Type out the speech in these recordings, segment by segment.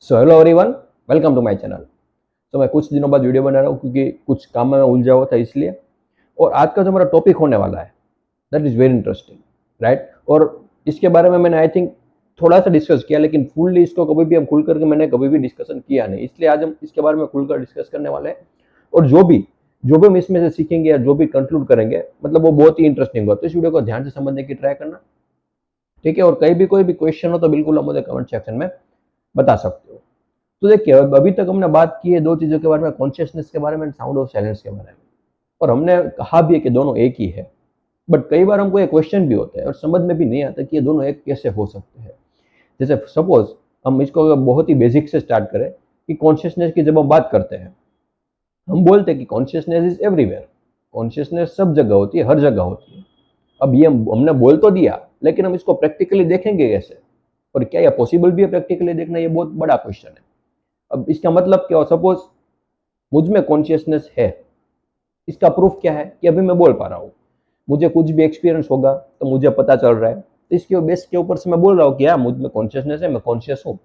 So hello everyone, welcome to my channel. तो मैं कुछ दिनों बाद वीडियो बना रहा हूँ क्योंकि कुछ काम में मैं उलझा हुआ था इसलिए। और आज का जो हमारा टॉपिक होने वाला है that is very interesting, right. और इसके बारे में मैंने आई थिंक थोड़ा सा डिस्कस किया, लेकिन फुल्ली इसको कभी भी हम खुल करके मैंने कभी भी डिस्कशन किया नहीं, इसलिए आज हम इसके बारे में खुलकर डिस्कस करने वाले हैं। और जो भी हम इसमें से सीखेंगे या जो भी कंक्लूड करेंगे, मतलब वो बहुत ही इंटरेस्टिंग होगा। तो इस वीडियो को ध्यान से समझने की ट्राई करना, ठीक है। और कहीं भी कोई भी क्वेश्चन हो तो बिल्कुल आप मुझे कमेंट सेक्शन में बता सकते हो। तो देखिए, अभी तक हमने बात की है दो चीजों के बारे में, कॉन्शियसनेस के बारे में, साउंड ऑफ साइलेंस के बारे में। और हमने कहा भी है कि दोनों एक ही है। बट कई बार हमको ये क्वेश्चन भी होता है और समझ में भी नहीं आता कि ये दोनों एक कैसे हो सकते हैं। जैसे सपोज हम इसको बहुत ही बेसिक से स्टार्ट करें कि कॉन्शियसनेस की जब हम बात करते हैं, हम बोलते हैं कि कॉन्शियसनेस इज एवरीवेयर। कॉन्शियसनेस सब जगह होती है, हर जगह होती है। अब ये हमने बोल तो दिया, लेकिन हम इसको प्रैक्टिकली देखेंगे कैसे? और क्या यह पॉसिबल भी है प्रैक्टिकली देखना? ये बहुत बड़ा क्वेश्चन है। अब इसका मतलब क्या हो? सपोज मुझ में कॉन्शियसनेस है, इसका प्रूफ क्या है कि अभी मैं बोल पा रहा हूँ। मुझे कुछ भी एक्सपीरियंस होगा तो मुझे पता चल रहा है, तो इसके बेस के ऊपर से मैं बोल रहा हूँ कि यार मुझ में कॉन्शियसनेस है, मैं कॉन्शियस हूँ।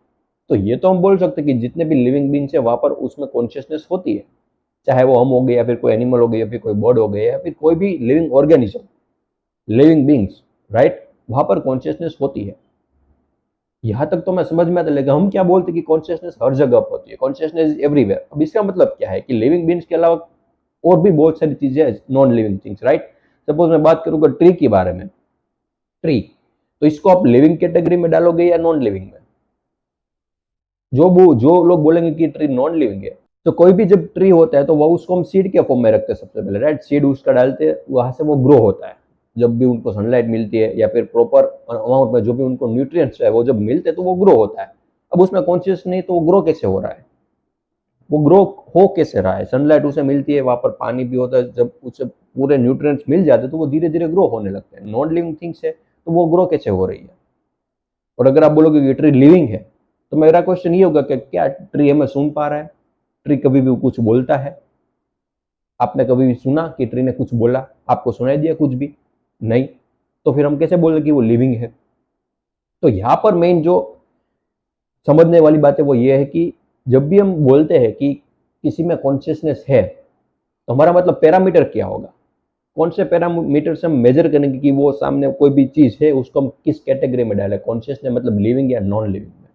तो ये तो हम बोल सकते हैं कि जितने भी लिविंग बींग्स है वहां पर उसमें कॉन्शियसनेस होती है। चाहे वो हम हो गए, या फिर कोई एनिमल हो गए, या फिर कोई बर्ड हो गए, या फिर कोई भी living organism, living beings, right, वहां पर कॉन्शियसनेस होती है। यहाँ तक तो मैं समझ में आता, लेकिन हम क्या बोलते हैं कि कॉन्शियसनेस हर जगह पर होती है, कॉन्शियसनेस इज एवरीवेयर। अब इसका मतलब क्या है कि लिविंग बींग्स के अलावा और भी बहुत सारी चीजें हैं, non living things, right. Suppose मैं बात करूंगा ट्री के बारे में। ट्री, तो इसको आप लिविंग कैटेगरी में डालोगे या नॉन लिविंग में? जो लोग बोलेंगे कि ट्री नॉन लिविंग है, तो कोई भी जब ट्री होता है तो वो उसको हम सीड के फॉर्म में रखते हैं सबसे पहले, राइट। सीड उसका डालते हैं, वहां से वो ग्रो होता है। जब भी उनको सनलाइट मिलती है या फिर प्रॉपर अमाउंट में जो भी उनको न्यूट्रिएंट्स है वो जब मिलते हैं तो वो ग्रो होता है। अब उसमें कॉन्शियस नहीं तो वो ग्रो कैसे हो रहा है? वो ग्रो हो कैसे रहा है? सनलाइट उसे मिलती है, वहां पर पानी भी होता है, जब उसे पूरे न्यूट्रिएंट्स मिल जाते हैं तो वो धीरे धीरे ग्रो होने लगते हैं। नॉन लिविंग थिंग्स है तो वो ग्रो कैसे हो रही है? और अगर आप बोलोगे कि ट्री लिविंग है, तो मेरा क्वेश्चन ये होगा कि क्या ट्री हमें सुन पा रहा है? ट्री कभी भी कुछ बोलता है? आपने कभी भी सुना कि ट्री ने कुछ बोला? आपको सुनाई दिया कुछ भी? नहीं। तो फिर हम कैसे बोले कि वो लिविंग है? तो यहाँ पर मेन जो समझने वाली बात है वो ये है कि जब भी हम बोलते हैं कि किसी में कॉन्शियसनेस है, तो हमारा मतलब पैरामीटर क्या होगा? कौन से पैरामीटर से हम मेजर करेंगे कि वो सामने कोई भी चीज है उसको हम किस कैटेगरी में डालें, कॉन्शियसनेस मतलब लिविंग या नॉन लिविंग में?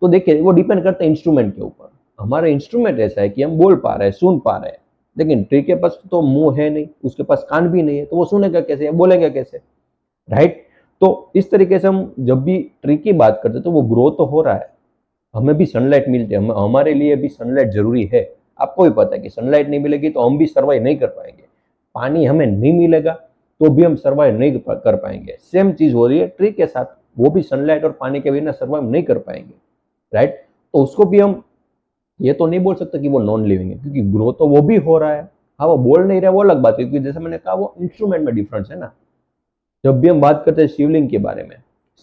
तो देखिए, वो डिपेंड करता है इंस्ट्रूमेंट के ऊपर। हमारा इंस्ट्रूमेंट ऐसा है कि हम बोल पा रहे हैं, सुन पा रहे हैं, लेकिन ट्री के पास तो मुंह है नहीं, उसके पास कान भी नहीं है, तो वो सुनेगा कैसे, बोलेगा कैसे, राइट। तो इस तरीके से हम जब भी ट्री की बात करते हैं तो वो ग्रो तो हो रहा है। हमें भी सनलाइट मिलती है, हमारे लिए भी सनलाइट जरूरी है। आपको भी पता है कि सनलाइट नहीं मिलेगी तो हम भी सर्वाइव नहीं कर पाएंगे। पानी हमें नहीं मिलेगा तो भी हम सर्वाइव नहीं कर पाएंगे। सेम चीज हो रही है ट्री के साथ, वो भी सनलाइट और पानी के बिना सर्वाइव नहीं कर पाएंगे, राइट। तो उसको भी हम ये तो नहीं बोल सकते कि वो नॉन लिविंग है, क्योंकि ग्रो तो वो भी हो रहा है। हाँ, वो बोल नहीं रहा वो अलग बात है, क्योंकि जैसे मैंने कहा वो इंस्ट्रूमेंट में डिफरेंस है ना। जब भी हम बात करते हैं शिवलिंग के बारे में,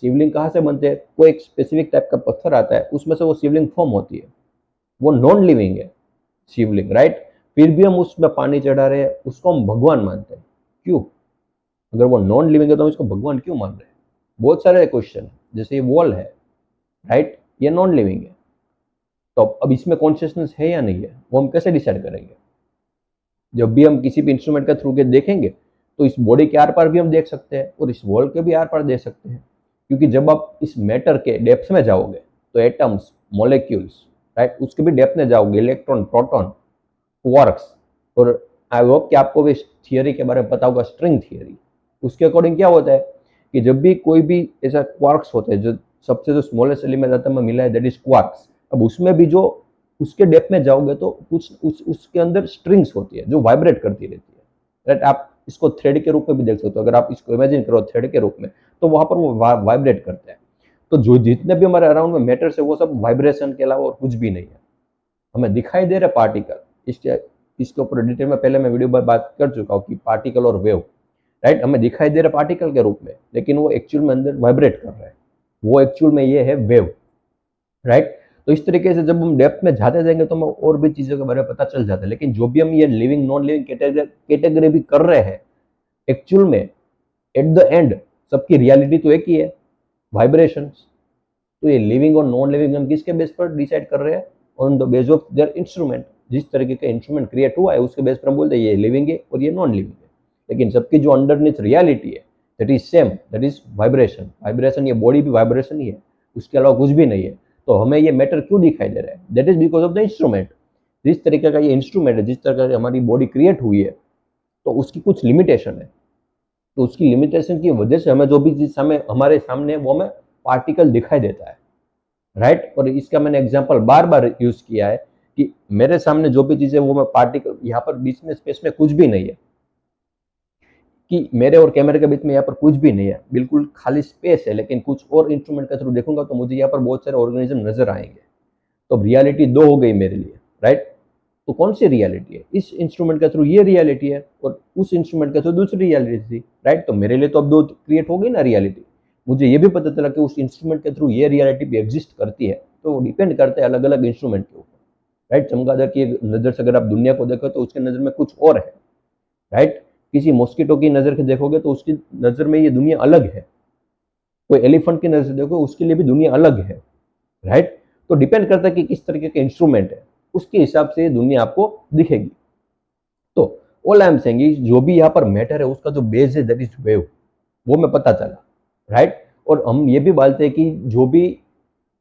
शिवलिंग कहाँ से बनते हैं? कोई एक स्पेसिफिक टाइप का पत्थर आता है, उसमें से वो शिवलिंग फॉर्म होती है। वो नॉन लिविंग है शिवलिंग, राइट। फिर भी हम उसमें पानी चढ़ा रहे हैं, उसको हम भगवान मानते हैं। क्यों? अगर वो नॉन लिविंग है तो हम इसको भगवान क्यों मान रहे हैं? बहुत सारे क्वेश्चन। जैसे ये वॉल है, राइट, ये नॉन लिविंग है, तो अब इसमें कॉन्शियसनेस है या नहीं है वो हम कैसे डिसाइड करेंगे? जब भी हम किसी भी इंस्ट्रूमेंट के थ्रू के देखेंगे तो इस बॉडी के आर पार भी हम देख सकते हैं और इस वॉल के भी आर पार देख सकते हैं। क्योंकि जब आप इस मैटर के डेप्थ में जाओगे तो एटम्स, मॉलिक्यूल्स, राइट, उसके भी डेप्थ में जाओगे, इलेक्ट्रॉन, प्रोटॉन, क्वार्क्स। और आई होप कि आपको भी इस थियरी के बारे में पता होगा, स्ट्रिंग थियरी। उसके अकॉर्डिंग क्या होता है कि जब भी कोई भी ऐसा क्वार्क्स होते हैं, जो सबसे जो स्मॉलेस्ट एलिमेंट आता में मिला है, दैट इज क्वार्क्स। अब उसमें भी जो उसके डेप्थ में जाओगे तो कुछ उसके अंदर स्ट्रिंग्स होती है जो वाइब्रेट करती रहती है, राइट। आप इसको थ्रेड के रूप में भी देख सकते हो। अगर आप इसको इमेजिन करो थ्रेड के रूप में, तो वहां पर वो वाइब्रेट करते हैं। तो जो जितने भी हमारे अराउंड में मैटर्स है वो सब वाइब्रेशन के अलावा और कुछ भी नहीं है। हमें दिखाई दे रहे पार्टिकल, इसके इसके ऊपर डिटेल में पहले मैं वीडियो में बात कर चुका हूँ कि पार्टिकल और वेव, राइट, हमें दिखाई दे रहे पार्टिकल के रूप में, लेकिन वो एक्चुअल में अंदर वाइब्रेट कर रहे हैं। वो एक्चुअल में ये है वेव, राइट। तो इस तरीके से जब हम डेप्थ में जाते जाएंगे तो हमें और भी चीजों के बारे में पता चल जाता है। लेकिन जो भी हम ये लिविंग नॉन लिविंग कैटेगरी भी कर रहे हैं, एक्चुअल में एट द एंड सबकी रियलिटी तो एक ही है, वाइब्रेशंस। तो ये लिविंग और नॉन लिविंग हम किसके बेस पर डिसाइड कर रहे हैं? On the base of their instrument. जिस तरीके का इंस्ट्रूमेंट क्रिएट हुआ है उसके बेस पर हम बोलते हैं ये लिविंग है और ये नॉन लिविंग है। लेकिन सबकी जो अंडरनीथ रियलिटी है that is same, that is vibration. Vibration, ये बॉडी भी वाइब्रेशन ही है, उसके अलावा कुछ भी नहीं है। तो हमें ये मैटर क्यों दिखाई दे रहा है? That is because of the instrument. जिस तरीके का ये इंस्ट्रूमेंट है, जिस तरह की हमारी बॉडी क्रिएट हुई है, तो उसकी कुछ लिमिटेशन है। तो उसकी लिमिटेशन की वजह से हमें जो भी चीज हमारे सामने है वो हमें पार्टिकल दिखाई देता है, राइट। और इसका मैंने एग्जांपल बार बार यूज किया है कि मेरे सामने जो भी चीज है वो मैं पार्टिकल, यहाँ पर बीच में स्पेस में कुछ भी नहीं है, कि मेरे और कैमरे के बीच में यहाँ पर कुछ भी नहीं है, बिल्कुल खाली स्पेस है। लेकिन कुछ और इंस्ट्रूमेंट के थ्रू देखूंगा तो मुझे यहाँ पर बहुत सारे ऑर्गेनिज्म नजर आएंगे। तो रियलिटी दो हो गई मेरे लिए, राइट। तो कौन सी रियलिटी है? इस इंस्ट्रूमेंट के थ्रू ये रियलिटी है और उस इंस्ट्रूमेंट के थ्रू दूसरी रियलिटी थी, राइट। तो मेरे लिए तो अब दो क्रिएट हो गई ना रियलिटी। मुझे ये भी पता चला कि उस इंस्ट्रूमेंट के थ्रू ये रियलिटी भी एग्जिस्ट करती है। तो डिपेंड करता है अलग अलग इंस्ट्रूमेंट के ऊपर, राइट। चमगादड़ की नज़र से अगर आप दुनिया को देखो तो उसके नज़र में कुछ और है, राइट। किसी मॉस्किटो की नज़र से देखोगे तो उसकी नज़र में ये दुनिया अलग है। कोई एलिफेंट की नज़र से देखो उसके लिए भी दुनिया अलग है, राइट। तो डिपेंड करता है कि किस तरीके का इंस्ट्रूमेंट है, उसके हिसाब से दुनिया आपको दिखेगी। तो ऑल आई एम सेइंग, जो भी यहाँ पर मैटर है उसका जो बेस है दैट इज वेव, वो मैं पता चला, राइट। और हम ये भी बोलते हैं कि जो भी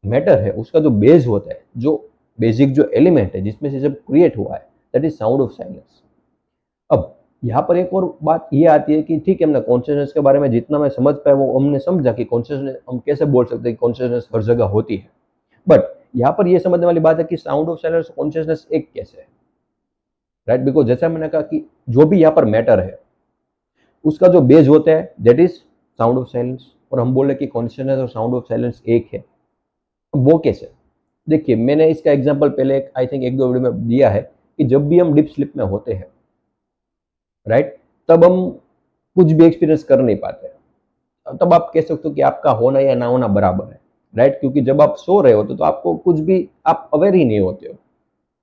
मैटर है उसका जो बेस होता है, जो बेसिक जो एलिमेंट है जिसमें से जब क्रिएट हुआ है, that is sound of silence. अब यहाँ पर एक और बात ये आती है कि ठीक है, हमने कॉन्शियसनेस के बारे में जितना मैं समझ पाया वो हमने समझा कि कॉन्शियसनेस, हम कैसे बोल सकते हैं कि कॉन्शियसनेस हर जगह होती है। बट यहाँ पर ये समझने वाली बात है कि साउंड ऑफ साइलेंस कॉन्शियसनेस एक कैसे है, राइट। बिकॉज जैसा मैंने कहा कि जो भी यहाँ पर मैटर है उसका जो बेस होता है that is sound of silence. और हम बोले कि कॉन्शियसनेस और साउंड ऑफ साइलेंस एक है। अब वो कैसे? देखिए, मैंने इसका एग्जांपल पहले आई थिंक एक दो वीडियो में दिया है कि जब भी हम डीप स्लीप में होते हैं, राइट, तब हम कुछ भी एक्सपीरियंस कर नहीं पाते। तब आप कह सकते हो कि आपका होना या ना होना बराबर है, राइट। क्योंकि जब आप सो रहे होते तो आपको कुछ भी, आप अवेयर ही नहीं होते हो,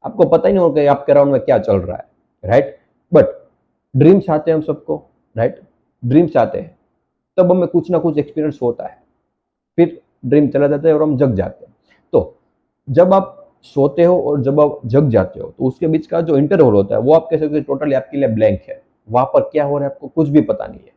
आपको पता ही नहीं होगा कि आपके अराउंड में क्या चल रहा है, राइट। बट ड्रीम्स आते हैं हम सबको, राइट। ड्रीम्स आते हैं तब हमें कुछ ना कुछ एक्सपीरियंस होता है, फिर ड्रीम चला जाता है और हम जग जाते हैं। तो जब आप सोते हो और जब आप जग जाते हो तो उसके बीच का जो इंटरवल होता है वो आप कह सकते हो टोटली आपके लिए ब्लैंक है। वहां पर क्या हो रहा है आपको कुछ भी पता नहीं है।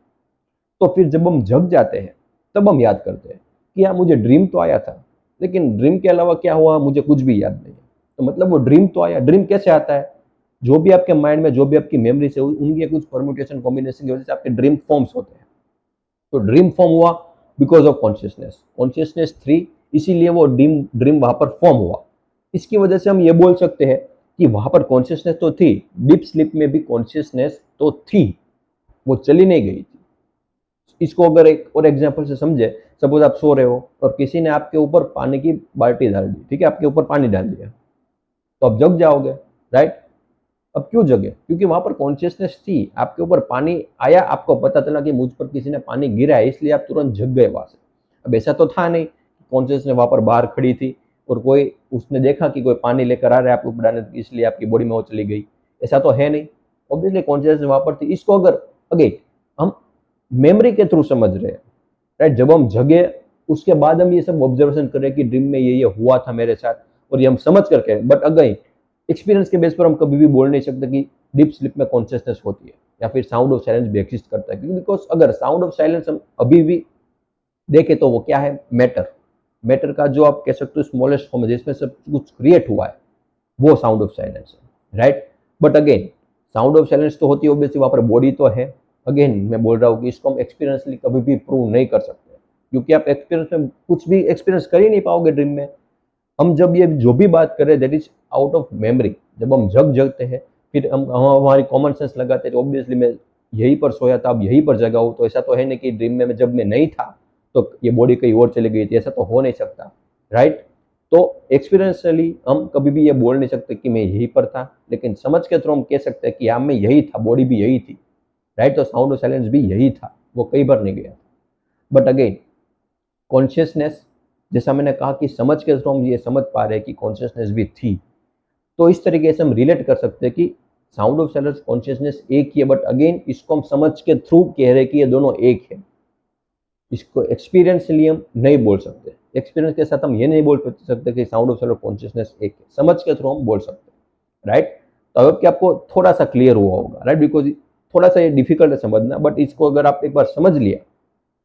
तो फिर जब हम जग जाते हैं तब हम याद करते हैं कि हाँ, मुझे ड्रीम तो आया था, लेकिन ड्रीम के अलावा क्या हुआ मुझे कुछ भी याद नहीं है। तो मतलब वो ड्रीम तो आया, ड्रीम कैसे आता है? जो भी आपके माइंड में, जो भी आपकी मेमोरी से उनके कुछ परम्यूटेशन कॉम्बिनेशन की वजह से आपके ड्रीम फॉर्म्स होते हैं। तो ड्रीम फॉर्म हुआ because of consciousness, consciousness three, इसीलिए वो ड्रीम ड्रीम वहां पर फॉर्म हुआ। इसकी वजह से हम ये बोल सकते हैं कि वहां पर कॉन्शियसनेस तो थी, डीप स्लीप में भी कॉन्शियसनेस तो थी, वो चली नहीं गई थी। इसको अगर एक और एग्जांपल से समझे, सपोज आप सो रहे हो और किसी ने आपके ऊपर पानी की बाल्टी डाल दी, ठीक है, आपके ऊपर पानी डाल दिया, तो आप जग जाओगे, राइट। अब क्यों जगे? क्योंकि वहां पर कॉन्शियसनेस थी, आपके ऊपर पानी आया, आपको पता चला कि मुझ पर किसी ने पानी गिरा है, इसलिए आप तुरंत जग गए वहां से। अब ऐसा तो था नहीं, कॉन्शियसनेस वहां पर बाहर खड़ी थी और कोई उसने देखा कि कोई पानी लेकर आ रहा है आपके ऊपर डालने, इसलिए आपकी बॉडी में वो चली गई। ऐसा तो है नहीं, ऑब्वियसली कॉन्शियसनेस वहां पर थी। इसको अगर अगेन हम मेमोरी के थ्रू समझ रहे हैं, राइट। जब हम जगे उसके बाद हम ये सब ऑब्जर्वेशन करें कि ड्रीम में ये हुआ था मेरे साथ, और ये हम समझ करके, बट अगेन एक्सपीरियंस के बेस पर हम कभी भी बोल नहीं सकते कि डीप स्लीप में कॉन्शियसनेस होती है या फिर साउंड ऑफ साइलेंस भी एग्जिस्ट करता है। क्योंकि बिकॉज अगर साउंड ऑफ साइलेंस हम अभी भी देखें तो वो क्या है? मैटर। मैटर का जो आप कह सकते हो स्मॉलेस्ट फॉर्म है जिसमें सब कुछ क्रिएट हुआ है, वो साउंड ऑफ साइलेंस है, right. But again sound of silence तो होती है ऑब्वियसली, वहां पर बॉडी तो है। अगेन मैं बोल रहा हूँ कि इसको हम एक्सपीरियंसली कभी भी प्रूव नहीं कर सकते, क्योंकि आप एक्सपीरियंस में कुछ भी एक्सपीरियंस कर ही नहीं पाओगे ड्रीम में। हम जब ये जो भी बात करें that is out of memory. जब हम जगते हैं फिर हम हमारी कॉमन सेंस लगाते हैं तो ऑब्वियसली मैं यहीं पर सोया था, अब यहीं पर जगा हूँ, तो ऐसा तो है नहीं कि ड्रीम में जब मैं नहीं था तो ये बॉडी कहीं और चली गई थी, ऐसा तो हो नहीं सकता, राइट। तो एक्सपीरियंसली हम कभी भी ये बोल नहीं सकते कि मैं यहीं पर था, लेकिन समझ के थ्रू हम कह सकते हैं कि हाँ मैं यही था, बॉडी भी यही थी, राइट। तो साउंड ऑफ साइलेंस भी यही था, वो कई बार नहीं गया। बट अगेन कॉन्शियसनेस, जैसा मैंने कहा कि समझ के थ्रू हम ये समझ पा रहे हैं कि कॉन्शियसनेस भी थी। तो इस तरीके से हम रिलेट कर सकते हैं कि साउंड ऑफ साइलेंस कॉन्शियसनेस एक ही है, बट अगेन इसको हम समझ के थ्रू कह रहे हैं कि ये दोनों एक है। इसको एक्सपीरियंसली हम नहीं बोल सकते। एक्सपीरियंस के साथ हम ये नहीं बोल सकते कि साउंड ऑफ साइलेंस कॉन्शियसनेस एक है, समझ के थ्रू हम बोल सकते हैं, राइट। तो अब कि आपको थोड़ा सा क्लियर हुआ होगा, राइट, बिकॉज थोड़ा सा ये डिफिकल्ट है समझना, बट इसको अगर आप एक बार समझ लिया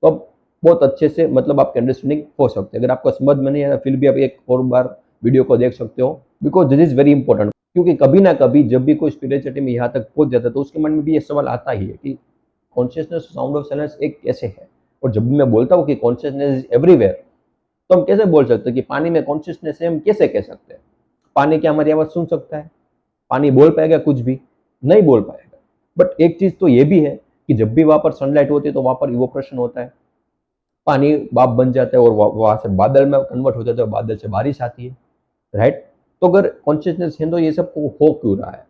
तो अब बहुत अच्छे से मतलब आपकी अंडरस्टैंडिंग हो सकती है। अगर आपको समझ में नहीं आया फिर भी आप एक और बार वीडियो को देख सकते हो, because this is very important. क्योंकि कभी ना कभी जब भी कोई स्पिरिचुअलिटी में यहाँ तक पहुंच जाता है तो उसके मन में भी ये सवाल आता ही है कि कॉन्शियसनेस साउंड ऑफ साइलेंस एक कैसे है। और जब भी मैं बोलता हूँ कि कॉन्शियसनेस इज एवरीवेयर, तो हम कैसे बोल सकते हैं कि पानी में कॉन्शियसनेस है, हम कैसे कह सकते हैं? पानी क्या हमारी आवाज सुन सकता है? पानी बोल पाएगा? कुछ भी नहीं बोल पाएगा। बट एक चीज तो ये भी है कि जब भी वहां पर सनलाइट होती है तो वहां पर इवोपरेशन होता है, पानी भाप बन जाता है और वहां से बादल में कन्वर्ट हो जाता है, बादल से बारिश आती है, राइट। तो अगर कॉन्शियसनेस है तो ये सब हो क्यों रहा है?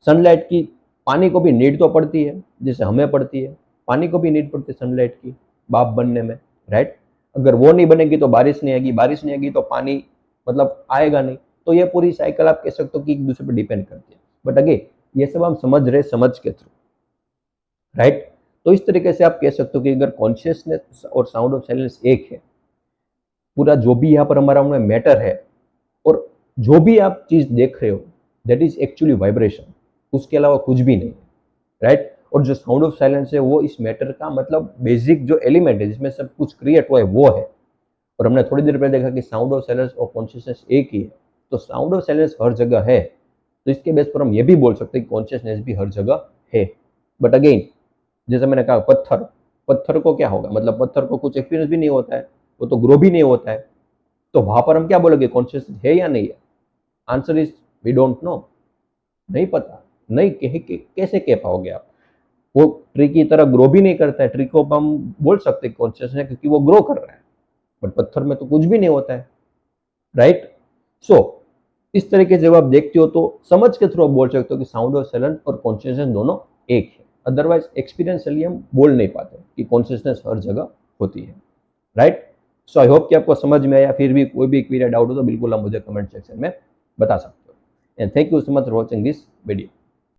सनलाइट की पानी को भी नीड तो पड़ती है, जैसे हमें पड़ती है, पानी को भी नीड पड़ती है सनलाइट की भाप बनने में, राइट। अगर वो नहीं बनेगी तो बारिश नहीं आएगी, बारिश नहीं आएगी तो पानी मतलब आएगा नहीं। तो ये पूरी साइकिल आप कह सकते हो कि एक दूसरे पर डिपेंड करती है। बट अगेन ये सब हम समझ रहे समझ के थ्रू, राइट। तो इस तरीके से आप कह सकते हो कि अगर कॉन्शियसनेस और साउंड ऑफ साइलेंस एक है, पूरा जो भी यहाँ पर हमारा उनमें मैटर है और जो भी आप चीज देख रहे हो दैट इज एक्चुअली वाइब्रेशन, उसके अलावा कुछ भी नहीं, राइट। और जो साउंड ऑफ साइलेंस है वो इस मैटर का मतलब बेसिक जो एलिमेंट है जिसमें सब कुछ क्रिएट हुआ है वो है। और हमने थोड़ी देर पहले देखा कि साउंड ऑफ साइलेंस और कॉन्शियसनेस एक ही है। तो साउंड ऑफ साइलेंस हर जगह है, तो इसके बेस पर हम ये भी बोल सकते हैं कि कॉन्शियसनेस भी हर जगह है। बट अगेन जैसे मैंने कहा, पत्थर, पत्थर को क्या होगा, मतलब पत्थर को कुछ एक्सपीरियंस भी नहीं होता है, वो तो ग्रो भी नहीं होता है। तो वहां पर हम क्या बोलोगे, कॉन्शियसनेस है या नहीं है? Answer is we don't know, नहीं पता, नहीं कैसे कह पाओगे आप? वो ट्री की तरह ग्रो भी नहीं करता है, ट्री को हम बोल सकते हैं कॉन्शियस है क्योंकि वो ग्रो कर रहा है, बट पत्थर में तो कुछ भी नहीं होता है, राइट। सो इस तरीके से जब आप देखते हो तो समझ के थ्रू आप बोल सकते हो कि साउंड ऑफ साइलेंस और कॉन्शियसनेस दोनों एक है। अदरवाइज एक्सपीरियंसली हम बोल नहीं पाते कि कॉन्शियसनेस हर जगह होती है, राइट। सो आई होप कि आपको समझ में आया। फिर भी कोई भी क्वेरी डाउट हो तो बिल्कुल आप मुझे कमेंट सेक्शन में बता सकते हो। And thank you so much for watching this video.